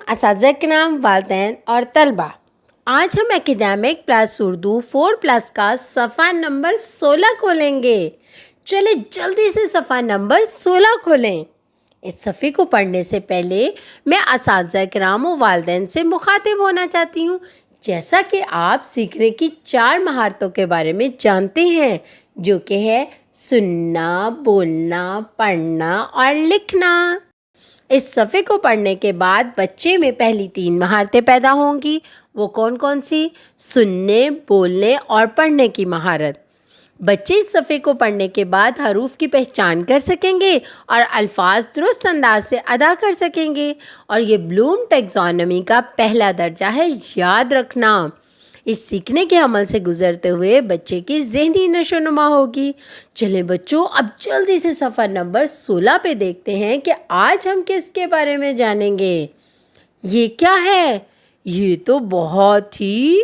اساتذہ کرام، والدین اور طلبہ، آج ہم اکیڈیمک پلس اردو 4+ کا صفحہ نمبر 16 کھولیں گے۔ چلے جلدی سے صفحہ نمبر 16 کھولیں۔ اس صفحے کو پڑھنے سے پہلے میں اساتذہ کرام و والدین سے مخاطب ہونا چاہتی ہوں، جیسا کہ آپ سیکھنے کی 4 مہارتوں کے بارے میں جانتے ہیں، جو کہ ہے سننا، بولنا، پڑھنا اور لکھنا۔ اس صفحے کو پڑھنے کے بعد بچے میں پہلی 3 مہارتیں پیدا ہوں گی۔ وہ کون کون سی؟ سننے، بولنے اور پڑھنے کی مہارت۔ بچے اس صفحے کو پڑھنے کے بعد حروف کی پہچان کر سکیں گے اور الفاظ درست انداز سے ادا کر سکیں گے، اور یہ بلوم ٹیکزانومی کا پہلا درجہ ہے، یاد رکھنا۔ اس سیکھنے کے عمل سے گزرتے ہوئے بچے کی ذہنی نشو و نما ہوگی۔ چلیں بچوں، اب جلدی سے صفحہ نمبر 16 پہ دیکھتے ہیں کہ آج ہم کس کے بارے میں جانیں گے۔ یہ کیا ہے؟ یہ تو بہت ہی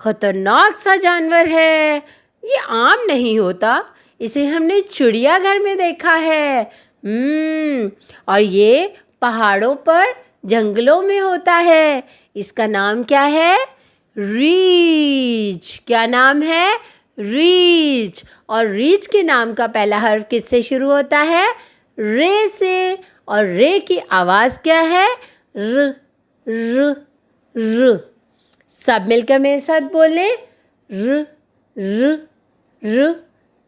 خطرناک سا جانور ہے۔ یہ عام نہیں ہوتا، اسے ہم نے چڑیا گھر میں دیکھا ہے۔ اور یہ پہاڑوں پر، جنگلوں میں ہوتا ہے۔ اس کا نام کیا ہے؟ ریچھ۔ کیا نام ہے؟ ریچھ۔ اور ریچھ کے نام کا پہلا حرف کس سے شروع ہوتا ہے؟ رے سے۔ اور رے کی آواز کیا ہے؟ ر ر ر۔ سب مل کر میرے ساتھ بولیں، ر ر ر،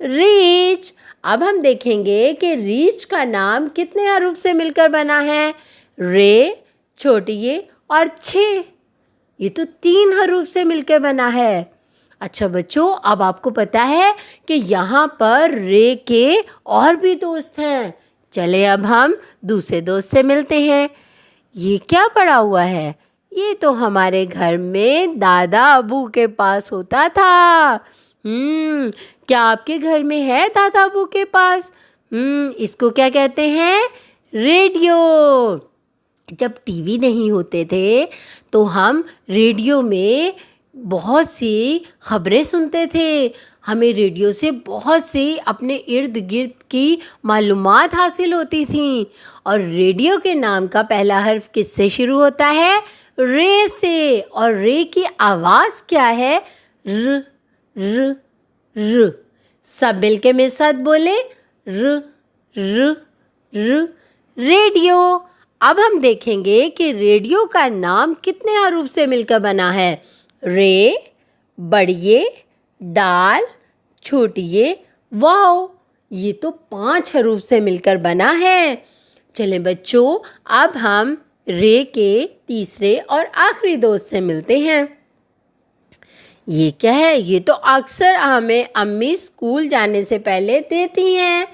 ریچھ۔ اب ہم دیکھیں گے کہ ریچھ کا نام کتنے حروف سے مل کر بنا ہے؟ رے، چھوٹی یہ اور 6۔ یہ تو 3 حروف سے مل کے بنا ہے۔ اچھا بچوں، اب آپ کو پتا ہے کہ یہاں پر رے کے اور بھی دوست ہیں۔ چلے اب ہم دوسرے دوست سے ملتے ہیں۔ یہ کیا پڑا ہوا ہے؟ یہ تو ہمارے گھر میں دادا ابو کے پاس ہوتا تھا۔ کیا آپ کے گھر میں ہے دادا ابو کے پاس؟ اس کو کیا کہتے ہیں؟ ریڈیو۔ جب ٹی وی نہیں ہوتے تھے تو ہم ریڈیو میں بہت سی خبریں سنتے تھے۔ ہمیں ریڈیو سے بہت سی اپنے ارد گرد کی معلومات حاصل ہوتی تھیں، اور ریڈیو کے نام کا پہلا حرف کس سے شروع ہوتا ہے؟ رے سے۔ اور رے کی آواز کیا ہے؟ ر ر ر۔ سب مل کے میرے ساتھ بولیں، ر ر ر، ریڈیو۔ اب ہم دیکھیں گے کہ ریڈیو کا نام کتنے حروف سے مل کر بنا ہے؟ رے، بڑی ڈال، چھوٹی واو۔ یہ تو 5 حروف سے مل کر بنا ہے۔ چلیں بچوں، اب ہم رے کے تیسرے اور آخری دوست سے ملتے ہیں۔ یہ کیا ہے؟ یہ تو اکثر ہمیں امی اسکول جانے سے پہلے دیتی ہیں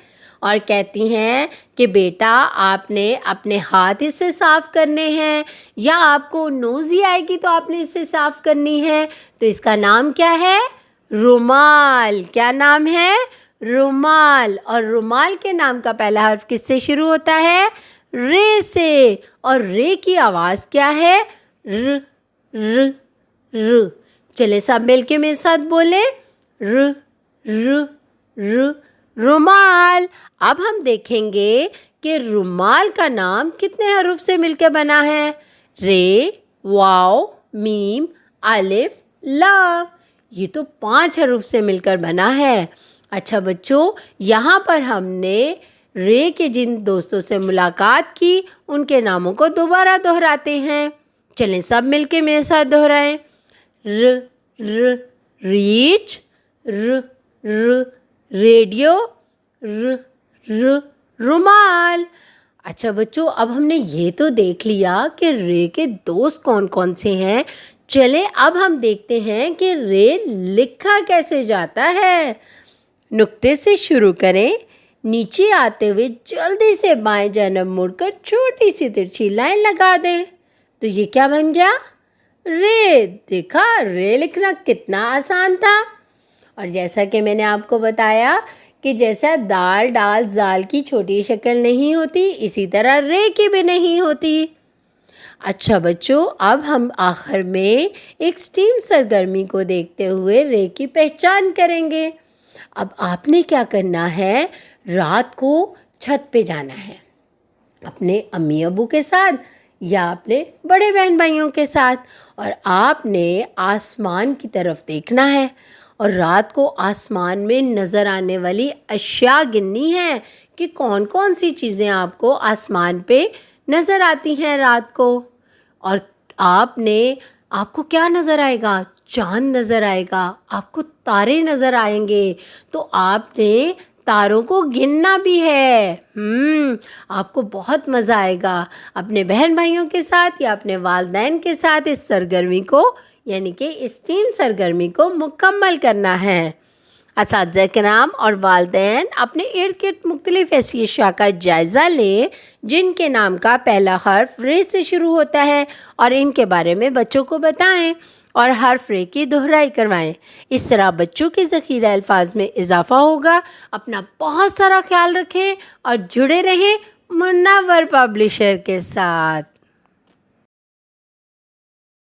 اور کہتی ہیں کہ بیٹا آپ نے اپنے ہاتھ اس سے صاف کرنے ہیں، یا آپ کو نوزی آئے گی تو آپ نے اس سے صاف کرنی ہے۔ تو اس کا نام کیا ہے؟ رومال۔ کیا نام ہے؟ رومال۔ اور رومال کے نام کا پہلا حرف کس سے شروع ہوتا ہے؟ رے سے۔ اور رے کی آواز کیا ہے؟ ر ر ر۔ چلے سب مل کے میرے ساتھ بولیں، ر ر ر، رومال۔ اب ہم دیکھیں گے کہ رومال کا نام کتنے حروف سے مل کے بنا ہے؟ رے، واو، میم، الف، لام۔ یہ تو 5 حروف سے مل کر بنا ہے۔ اچھا بچوں، یہاں پر ہم نے رے کے جن دوستوں سے ملاقات کی ان کے ناموں کو دوبارہ دہراتے ہیں۔ چلیں سب مل کے میرے ساتھ دہرائیں، ر ر، ریچھ، ر ر، ریڈیو، ر ر، رومال۔ اچھا بچوں، اب ہم نے یہ تو دیکھ لیا کہ رے کے دوست کون کون سے ہیں۔ چلے اب ہم دیکھتے ہیں کہ رے لکھا کیسے جاتا ہے۔ نقطے سے شروع کریں، نیچے آتے ہوئے جلدی سے بائیں جانب مڑ کر چھوٹی سی ترچھی لائن لگا دیں۔ تو یہ کیا بن گیا؟ رے۔ دیکھا، رے لکھنا کتنا آسان تھا۔ اور جیسا کہ میں نے آپ کو بتایا کہ جیسا دال، ڈال، زال کی چھوٹی شکل نہیں ہوتی، اسی طرح رے کی بھی نہیں ہوتی۔ اچھا بچوں، اب ہم آخر میں ایک اسٹیم سرگرمی کو دیکھتے ہوئے رے کی پہچان کریں گے۔ اب آپ نے کیا کرنا ہے؟ رات کو چھت پہ جانا ہے اپنے امی ابو کے ساتھ، یا اپنے بڑے بہن بھائیوں کے ساتھ، اور آپ نے آسمان کی طرف دیکھنا ہے اور رات کو آسمان میں نظر آنے والی اشیاء گننی ہے کہ کون کون سی چیزیں آپ کو آسمان پہ نظر آتی ہیں رات کو۔ اور آپ کو کیا نظر آئے گا؟ چاند نظر آئے گا، آپ کو تارے نظر آئیں گے، تو آپ نے تاروں کو گننا بھی ہے۔ آپ کو بہت مزہ آئے گا اپنے بہن بھائیوں کے ساتھ یا اپنے والدین کے ساتھ اس سرگرمی کو، یعنی کہ اس ٹیم سرگرمی کو مکمل کرنا ہے۔ اساتذہ کرام اور والدین اپنے ارد گرد مختلف ایسی اشیاء کا جائزہ لیں جن کے نام کا پہلا حرف ر سے شروع ہوتا ہے، اور ان کے بارے میں بچوں کو بتائیں اور حرف ر کی دہرائی کروائیں۔ اس طرح بچوں کے ذخیرہ الفاظ میں اضافہ ہوگا۔ اپنا بہت سارا خیال رکھیں اور جڑے رہیں منور پبلشر کے ساتھ۔